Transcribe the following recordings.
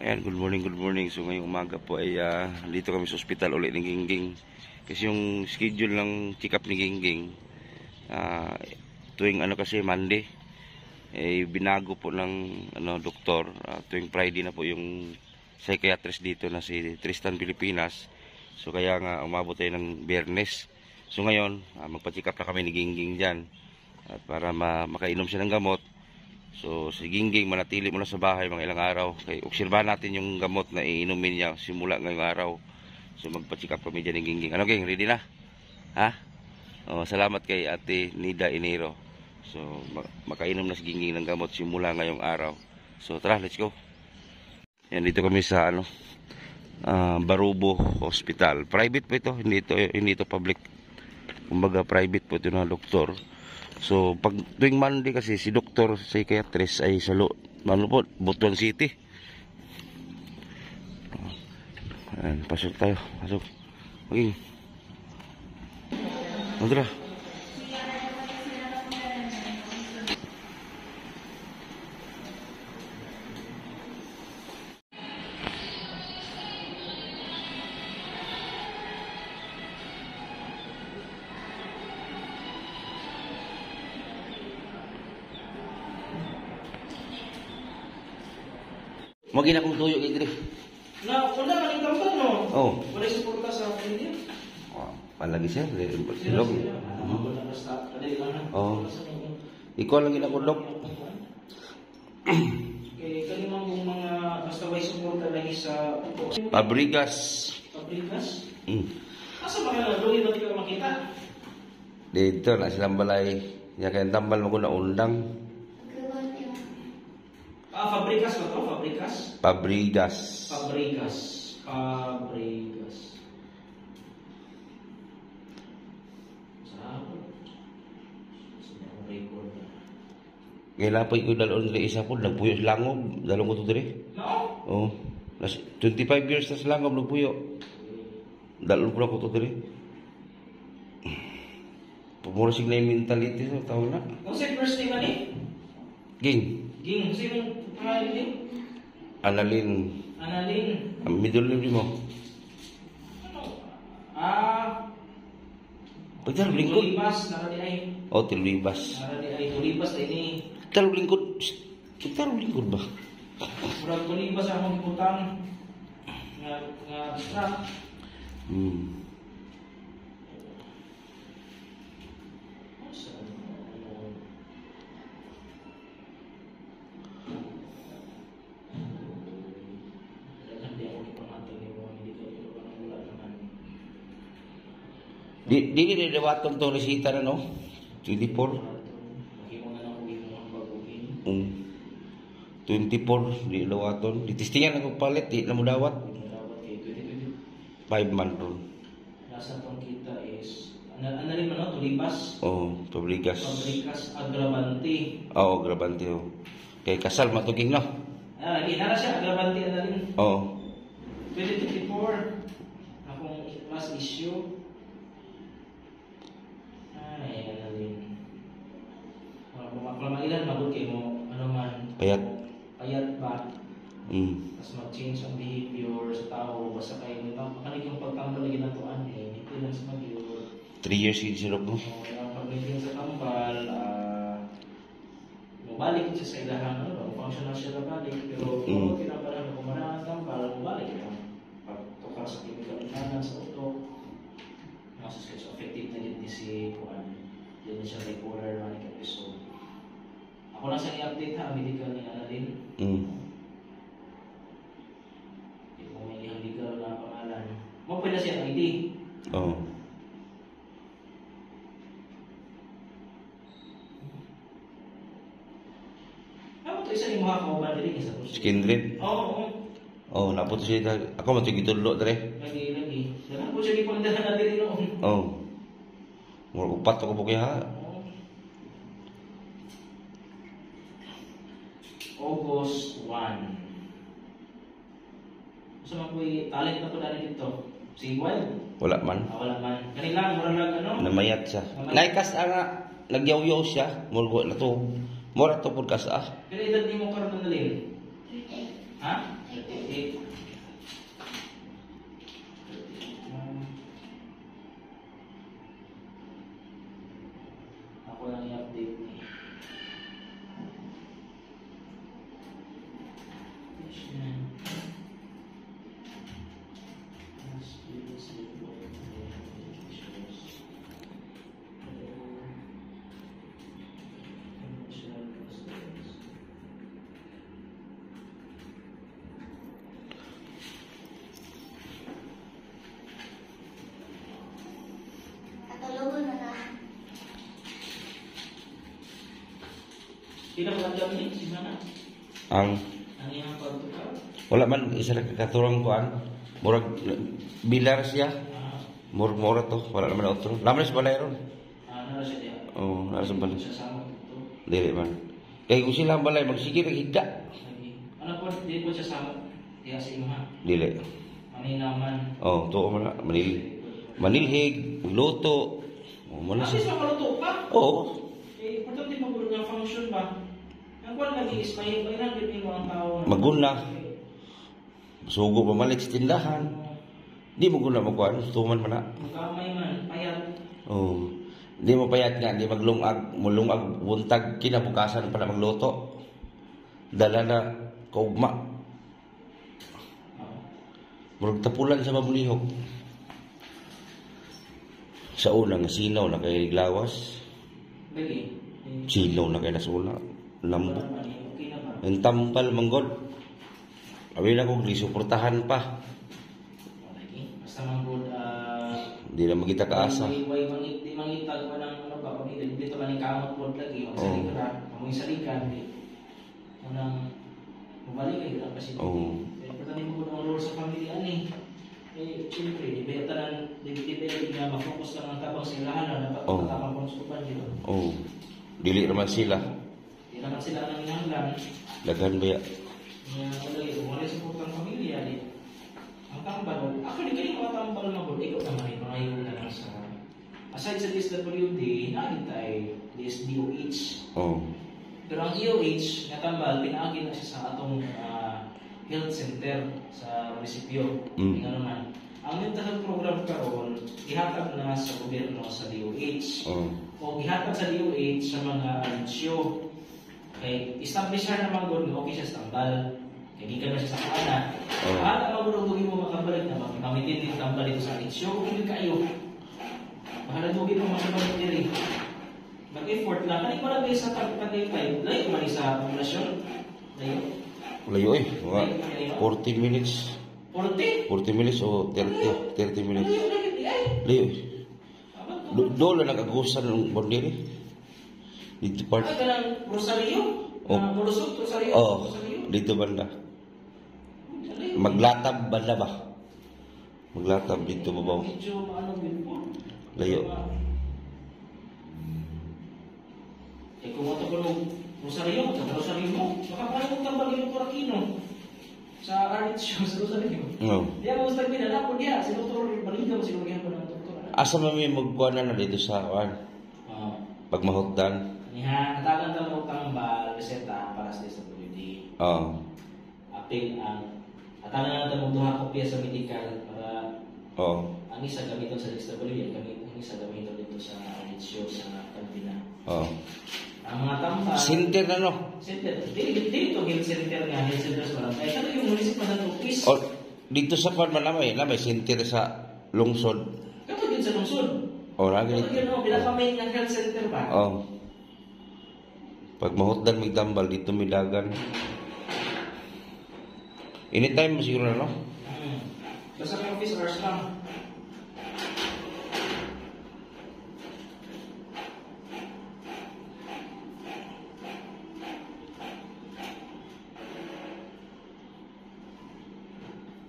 Ayan, good morning, good morning. So ngayong umaga po ay dito kami sa ospital ulit ng Gingging. Kasi yung schedule ng check-up ni Gingging tuwing kasi Monday binago po ng doktor. Tuwing Friday na po yung psychiatrist dito na si Tristan Pilipinas. So kaya nga umabot tayo ng Biyernes. So ngayon magpa-check up na kami ni Gingging dyan at para makainom siya ng gamot. So si Gingging manatili muna sa bahay mga ilang araw. Kaya obserbahan natin yung gamot na iinumin niya simula ngayong araw. So magpa-check up kami dyan ng Gingging. Ano Ging, ready na? Ha? Salamat kay Ate Nida Enero. So makainom na si Gingging ng gamot simula ngayong araw. So tara, let's go. Yan, dito kami sa Barubo Hospital. Private po ito, hindi ito public. Kumbaga private po ito na doktor. So pag tuwing Monday kasi si doktor psychiatrist ay sa Butuan City. Ayan, pasok tayo. Pasok. Maging. Tara. Magin akong tuyo kay Dre. Na, wala man yung tambal, no? Oh. Wala yung suporta sa akin niya. Palagi siya. Silog. Oh. Ikaw lang ginako, Dok. Kaya kalimang kong mga basta may suporta lagi sa... Pabrigas. Pabrigas? Asa ba ka doon? Ba't ka makita? Dito na silang balay. Kaya kaya tambal mo ko na undang. Fabrikas ba ito? Fabrikas? Pabrigas. Fabrikas. Fabrikas. Saan? Saan ako record na? Ngayon ko dalon dito isa po. Nagpuyo sa langob. Dalong ko ito dito. No? Oo. 25 years na sa langob. Nagpuyo. Dalon ko na ko ito dito. Pumurasig na yung mentality sa taon na. Kung sa'yo first name na ni? Ging. Ging. Sino pangalan ni? Annalyn. Annalyn. Ang middle name mo. Pagdalo lingkod. Tulibas. Naradi ay. Oh, Tulibas. Naradi ay. Tulibas na ini. Pagdalo lingkod. Pagdalo lingkod ba? Murag Tulibas ang mga putang. Nga strap. Dili dawatan to resita na no? 24. 24 di dawaton. Ditistingan ako palit di na mo dawat. 5 man ron. Nasa tong kita is ano rin no? Tulibas. Oh, Pabrigas. Pabrikas Agravante. Oo, Agravante. Kay kasal matuging no? Lagi na siya Agravante na rin. Oo. 2024 akong last issue. Ay, ano din. Maklamailan, mabot kayo mo, ano man. Payat. Payat ba? Tapos mag-change ang behavior sa tao. Basta kayo, makanig yung pagtambal lagi na tuan eh. Hindi lang sa mag-yur. 3 years yung sirop mo? Kaya pag-maintain sa tambal, mabalik siya sa ilahan. Function na siya na balik. Pero kung pinapalang kung maraan ang tambal, mabalik yan. Pagtukar sa chemical inanan sa utok. So effective na din si Juan. Yan siya regular running episode. Ako lang sa i-update ha, medical ni Annalyn. Kung may ihang legal na pangalan. Magpwede na siya ang ID. Oo. Ano ito isa yung mga kauban din isa po siya? Skindred? Oo. Oo, napunto siya. Ako matugitulo dre. Lagi. Dalam po siya di pagdahan na din noon. Oo. Mura upat ako po kaya ha. August 1. Gusto mo po talent na po dali dito? Si Wild? Wala man. Wala man. Kanila, mura lang ano? Namayat siya. Naikas nga, nagyaw-yaw siya. Mura na to. Mura to podcast Pero edad ni mo karoon na rin? Ha? 38. 38. Ako lang i-update ni. Katalogon na na. Pila ko ang ni simana. Ang Ang iyang pagtukar. wala man isa na kakaturang kuan. Murag bilar siya. Murag mura to, wala naman otro. Laman sa balay ron. Ano na siya diya? Oh, nara sa balay. Siya sama ito. Dili man. Kay kung sila ang balay magsige ra higda. Ano po, di po siya sama. Diya sa imaha. Dili. Maninaman. Oh, tuo man na manilhig, luto. Oh, mo na At least siya. makaluto pa. Oo. Eh, importante magulo ng function ba? Ang kwan lagi is may lang din yung mga tao. Maguna. Sugo pa malik sa tindahan. Di mo guna magkuan, tuman man na. Magkamay man, payat. Oh. Di mo payat nga, di maglungag, mulungag buntag kinabukasan pa na magluto. Dala na kaugma. Murag tapulan sa mamulihok. Sa unang sinaw na kay Glawas, Lagi. sinaw na kay Nasuna, lambok. Okay na ba? Ang tampal manggod. Abi na kong lisuportahan pa. Lagi. Basta manggod, Di na magita kaasa. di mangitag pa ng ano ba, kung dito man yung kamot po lagi, Oo. magsalik ka na, amoy salikan, di. Unang, mabalik kayo lang kasi. Oo. Importante mo ang role sa pamilya ni. Eh, siyempre, di ba na mafocus lang ang tabang sa ilahan na dapat Oo. matapang konsupan dito. Oh. Dili naman sila. Di naman sila ang nangyanglan. Daghan ba ya? Wala ito, wala sa putang pamilya. Di. Ang tambal, actually, kayo mga tambal magod, ikaw naman, mga iyo na lang sa... Aside sa DSWD, nakita tayo, DSDOH. Oh. Pero ang DOH, na tambal, pinaagin na siya sa atong health center sa munisipyo. Mm. Nga naman. Ang mental health program karon ihatag na sa gobyerno sa DOH. Oh. O ihatag sa DOH sa mga anunsyo. Kay establish na naman gud okay siya sa tambal. Kay di ka na siya sa kana. Oh. Para magulog mo makabalik na mamitin din tambal dito sa anunsyo kung kayo. Bahala mo gid mo makabalik diri. Mag-effort lang kani para ba sa tagtagay layo man sa populasyon. Layo. Layo eh. Mga 40 minutes. 40. 40 minutes o 30 minutes. Layo lagi di ay. Layo eh. Doon lang nagagusan ng bondiri. Dito part. Ay, kanang Rosario? Oh. Mulusot, Rosario? Oh, Rosario? dito banda. Dali. Maglatab banda ba? Maglatab dito babaw. Medyo maano din po. Layo. Eh, kung ito ko Rosario, sa Rosario mo, makapala mo tambal yung Coraquino. Sa art show sa Rosario. No. Di ako gusto pinala po diya. Si Dr. Baliga mo sinulihan ko ng doktor. Asa man may magkuhan na dito sa kuan? Pagmahutdan. Niha, katagan ka mo tambal, reseta para sa DSWD. Oo. Apil ang katagan na mo duha kopya sa medical para Oo. ang isa gamiton sa DSWD, ang isa gamiton dito sa art show sa kantina. Oo. Ang mga tambal, Sinter na no? center, dito health center nga, health center sa barangay. Kaya yung municipal na office. O, dito sa kuan man namay sinter sa lungsod. Kato din sa lungsod. O, lagi Kato yun, pinapamain ng health center ba? Oo. Pag mahutdan may tambal dito may dagan. Anytime mo siguro na no? Basta may office hours lang.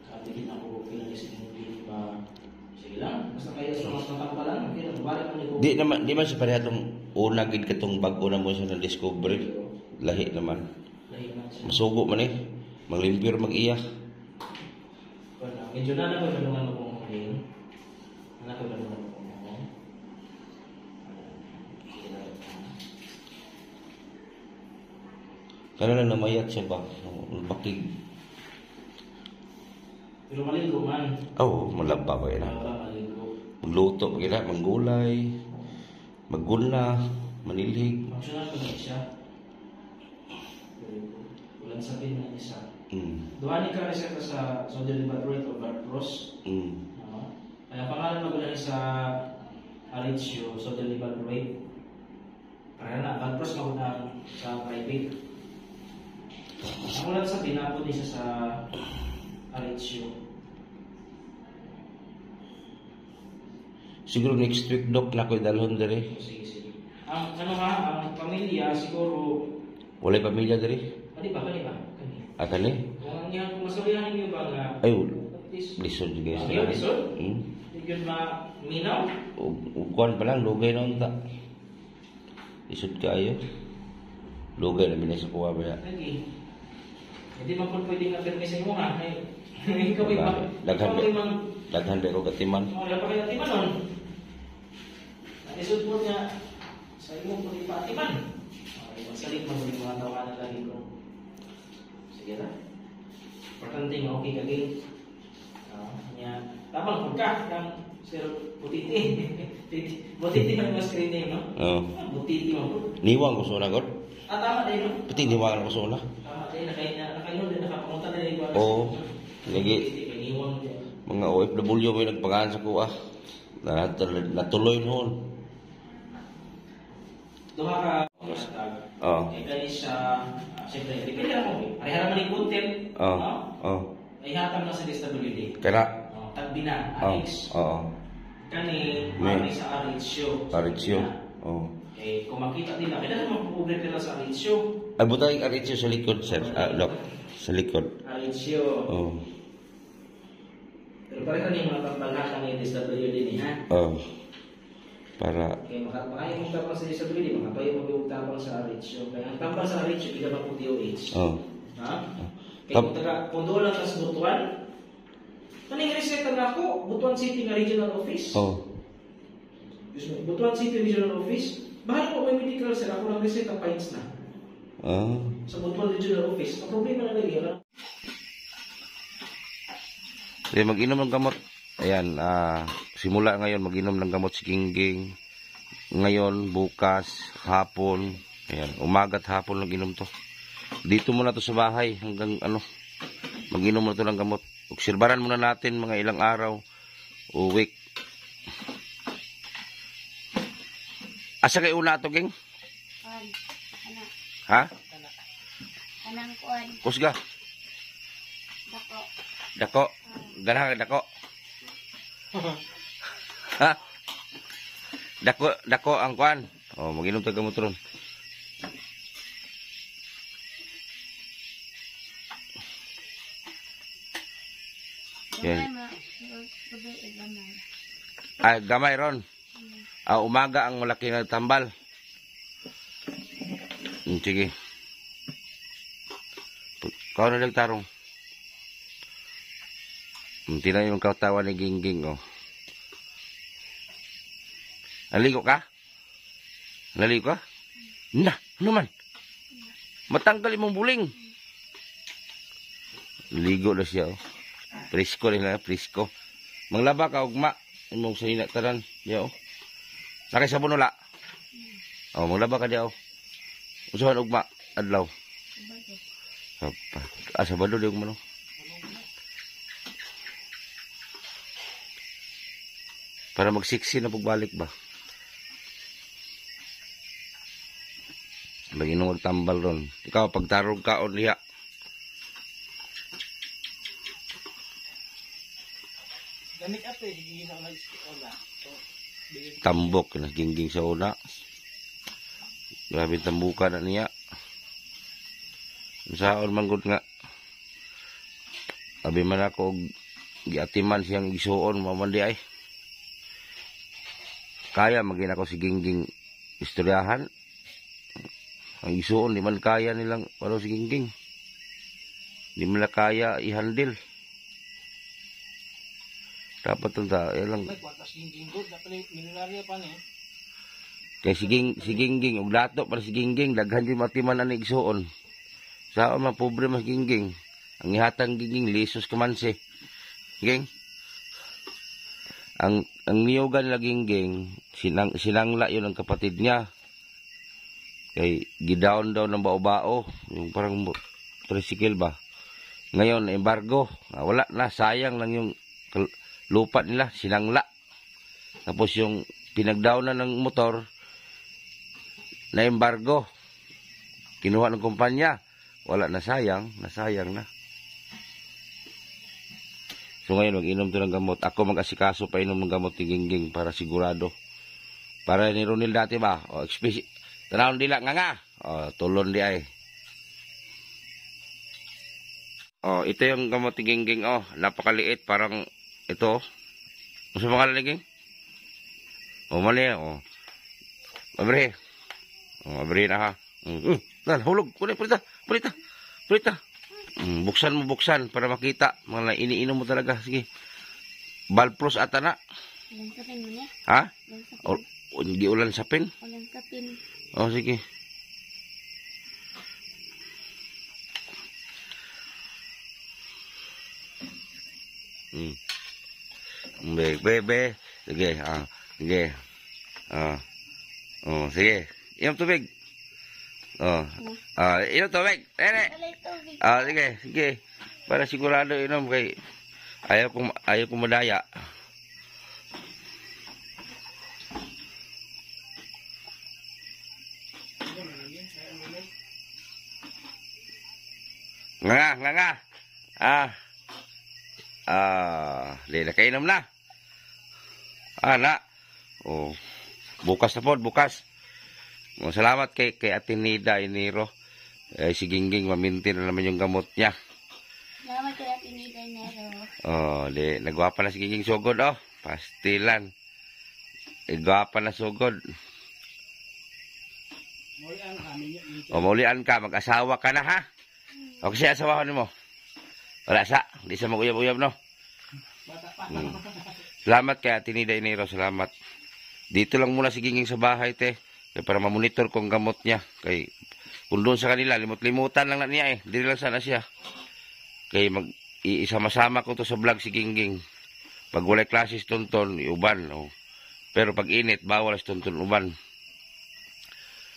Sabi din ako, pinag-isipin ba? Sige lang, basta kayo sa mas matampalan, okay, balik mo ni ko. Di man sa parehadong una gid katong bag-o na mo sa na-discovery. Lahi naman. Lahi naman siya. Masugo man eh. Maglimpyo mag-iya. Wala, medyo na nagulungan mo kung huling. Nagulungan mo kung huling. Kana lang namayat siya ba? Bakig. Pero maligo man. Oh, malaba ko yan. Maligo. Magluto, magila, manggulay, magguna, manilhig. Functional pa na siya. Ulan sabihin na isa. Duha ni ka reseta sa sodium valproate o Valpros. Kaya pangalan mo lang sa Aritzio, sodium valproate. Kaya na, Valpros ka na sa private. Ang ulan sabihin na po niya sa Aritzio. Siguro next week, Dok, na ko'y dalhon dere. Sige, sige. Ang pamilya siguro. Walay pamilya dere? Kani ba? Kani. Kani? Kung ang masurihan niyo ba nga? Ay, lisod juga Ayaw, lisod? Hindi minaw? Kuan pa lang, lugay na unta. Lisod ka ayo. Lugay na binay sa kuha ba ya? Lagi. Hindi man po pwedeng na-permis mo nga. Ikaw Daghan pero katiman. Wala pa kayo katiman nun. Naisod po niya sa imo po di pa katiman. Okay, magsalit mo yung mga tawanan lagi ko. Sige na. Importante nga okay ka din. Tapang po ka ng Sir Butiti. Butiti man yung screen name, no? Oo. Butiti man po. Niwang ko suna god. Tama din, no? Pati niwang ko suna. Tama din, nakainom din, nakapunta din yung Oo. Lagi. Niwang din. Mga OFW may nagpangaan sa kuha. Natuloy noon. Duha ka. Oo. Kaya siya, siyempre, depende na mo. Parehara man yung content. Oo. Ay hatang na sa DSWD. Kaya. Tagbi na, Oo. Alex. Oo. Kani, mami sa Aritzio. Aritzio. Oo. Eh, kung makita nila, kailangan magpupobre nila sa Aritzio. Ay, butay Aritzio sa likod, sir. Dok. Sa likod. Aritzio. Oo. Pero pareha niya mga pambalhakan ng DSWD niya. Oo. Para. Okay, makaya mong tapang sa DSWD, makapaya mong tapang sa Aritzio. Kaya ang tapang sa Aritzio, hindi naman po DOH. Oo. Ha? Kaya kung doon lang sa Butuan, kaning reseta na ako, Butuan City nga Regional Office. Oo. Butuan City Regional Office. Bahal ko may medical sir, ako lang reseta pints na. Sa Butuan Regional Office. Ang problema na lagi, alam? Sige, mag-inom ng gamot. Ayan, simula ngayon mag-inom ng gamot si Gingging. Ngayon, bukas, hapon. Ayan, umaga at hapon lang inom to. Dito muna to sa bahay hanggang mag-inom na to ng gamot. Obserbaran muna natin mga ilang araw o week. Asa kay una to, Ging? Ha? Kanang kuan. Kusga? Dako. Dako? Ganang dako? Ha? Dako ang kuan. Oh, mag-inom to gamot ron. Yan. Ay, gamay ron. Umaga ang malaki na tambal. Sige. Kau na nagtarong. Tinan yung katawan ni Gingging, oh. Naligo ka? Naligo ka? Na, ano man? Matanggal imong buling. Ligo na siya, oh. Presko nila, presko. Manglaba ka, ugma. Imong salina taran. Diya, oh. Nakay sabon wala. Oh, manglaba ka diya, oh. Usahan ugma, adlaw. Sabado di ugma, no. Para magsiksi na pagbalik ba. Lagi nung magtambal ron. Ikaw, pagtarong ka o niya. Tambok na Gingging sa una. Grabe tambuka na niya. Saon man gud nga. Abi man ako giatiman siyang isuon mamandi ay. Kaya maging ako si Gingging istoryahan. Ang isuon, di man kaya nilang wala si Gingging. Di man kaya i-handle. Dapat tanda, lang. Kaya si Gingging, ug dato para si Gingging, daghan din matiman ang isuon. Saan man pobre mas Gingging. Ang ihatang Gingging, lisos kamansi. Geng. Ang niyugan laging geng, sinangla yun ang kapatid niya. Kay gidown daw ng bao-bao, yung parang tricycle ba. Ngayon, embargo. Wala na, sayang lang yung lupa nila, sinangla. Tapos yung pinagdownan ng motor, na embargo. Kinuha ng kumpanya. Wala na, sayang. Nasayang na. So ngayon, mag-inom to ng gamot. Ako mag-asikaso pa inom ng gamot ni Gingging para sigurado. Para ni Ronil dati ba? O, tanawon dila nga. O, tulon di ay. O, ito yung gamot ni Gingging. O, napakaliit. Parang ito. Gusto mo kala ni Ging? O, mali. O, abre. O, abre na ha. Hulog. Pulita. Buksan mo, para makita. Mga iniinom mo talaga. Sige. Balpros ata na. Ulan sapin mo niya. Ha? Ulan sapin. Hindi ulan sapin? Ulan sapin. Oh, sige. Be. Sige. Sige. Oh, sige. Inom tubig. Inom tubig. Ere. Sige. Para sigurado inom kay ayaw ko madaya. Nga. Di nakainom na. Na. Oh. Bukas na po, bukas. Salamat kay Ate Nida Iniro. Si Gingging, mamintin na naman yung gamot niya. Salamat kay Ate Nida Iniro. Nagwapa na si Gingging sugod, pastilan. Gwapa na sugod. Maulian ka, mag-asawa ka na, ha? O kasi asawahan mo. Wala sa, hindi sa mag-uyab-uyab, no? Salamat kay Ate Nida Iniro, salamat. Dito lang muna si Gingging sa bahay, te. Para mamonitor kung gamot niya. Kay, kung doon sa kanila, limot-limutan lang na niya, Dili lang sana siya. Kay, isama-sama ko to sa vlog si Gingging. Pag walay klases tonton, iuban. Pero pag init, bawal si tonton uban.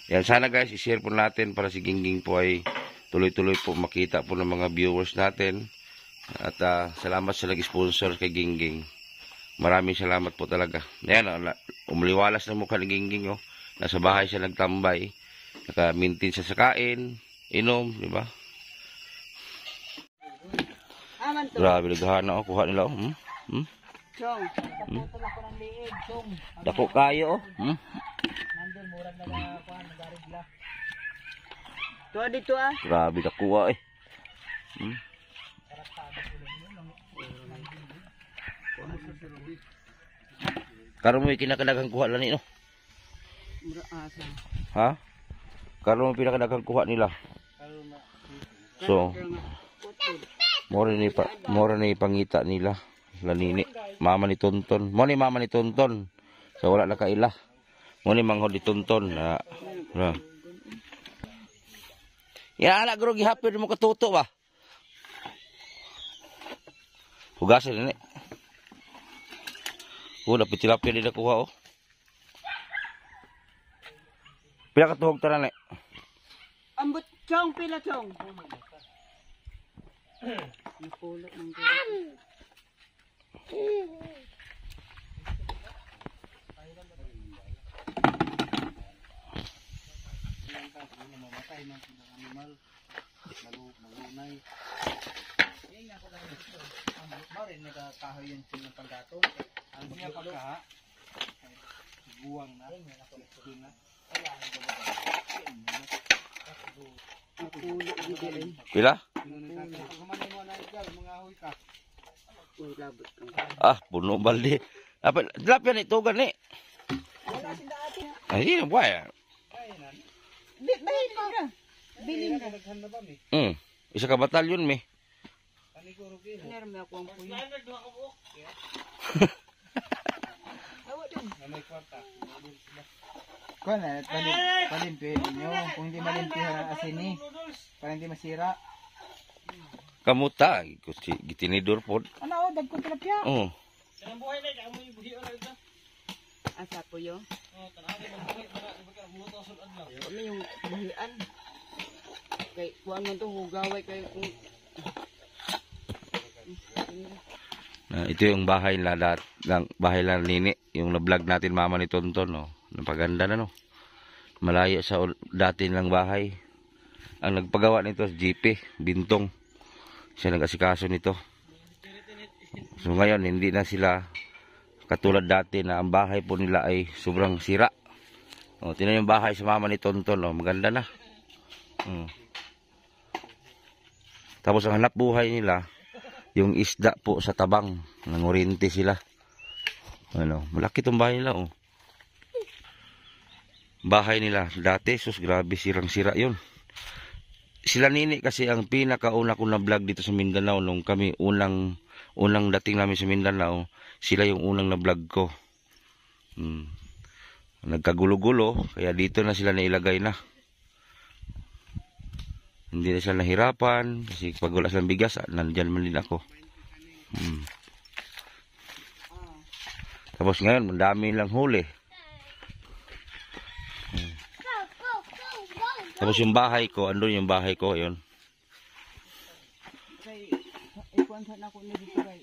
Yan, sana guys, i-share po natin para si Gingging po ay tuloy-tuloy po makita po ng mga viewers natin. At salamat sa nag-sponsor kay Gingging. Maraming salamat po talaga. Ayan, umaliwalas na mukha ni Gingging, Nasa bahay siya nagtambay. Naka-maintain siya sa kain, inom, di ba? Grabe, naghahana ako. Kuha nila, Chong. Dako kayo, Nandun, murag na nagarigla. Tuwa dito, Grabe, nakuha, Karon mo kinakadaghang kuha lang no? Ha? Karon mo pinakadaghang kuha nila. So, mora ni pangita nila. Lanini, mama ni Tonton. Mo ni mama ni Tonton. So wala na kaila. Mo ni manghod ni Tonton na. Ya ala gro gihapon mo katuto ba? Hugasin ni. Dapat tilapia din nakuha, Pila ka tuhog tanan, Ambot, Chong, pila, Chong. Napulot ng Pila? Puno balde. Apa tilapia ni tugan ni? Ay, buhay. Bilin ka. Isa ka batalyon mi. Kuan na palimpihin niyo kung hindi malimpihan ang asin ni para hindi masira. Kamuta, gitinidor pod. Ano oh, dagko tilapia. Oh. Asa po yo? Ano yung buhian? Kay kuan man to hugaway kay kung Ito yung bahay bahay lang nini, yung na-vlog natin mama ni Tonton, no. Napaganda na, no. Malayo sa dati lang bahay. Ang nagpagawa nito si GP Bintong. Siya nag-asikaso nito. So ngayon hindi na sila katulad dati na ang bahay po nila ay sobrang sira. O, tingnan yung bahay sa mama ni Tonton, no. Maganda na. Tapos ang hanap buhay nila, yung isda po sa tabang. Nangurinti sila. Ano, malaki tong bahay nila, oh. Bahay nila dati, sus, grabe, sirang-sira yun. Sila nini kasi ang pinakauna ko na vlog dito sa Mindanao nung kami unang dating namin sa Mindanao, sila yung unang na vlog ko. Nagkagulo-gulo, kaya dito na sila nailagay na. Hindi na sila nahirapan kasi pag wala silang bigas, nandyan man din ako. Tapos ngayon, madami lang huli. Tapos yung bahay ko, andun yung bahay ko, yun. kay ikuan sa nako ni dito kay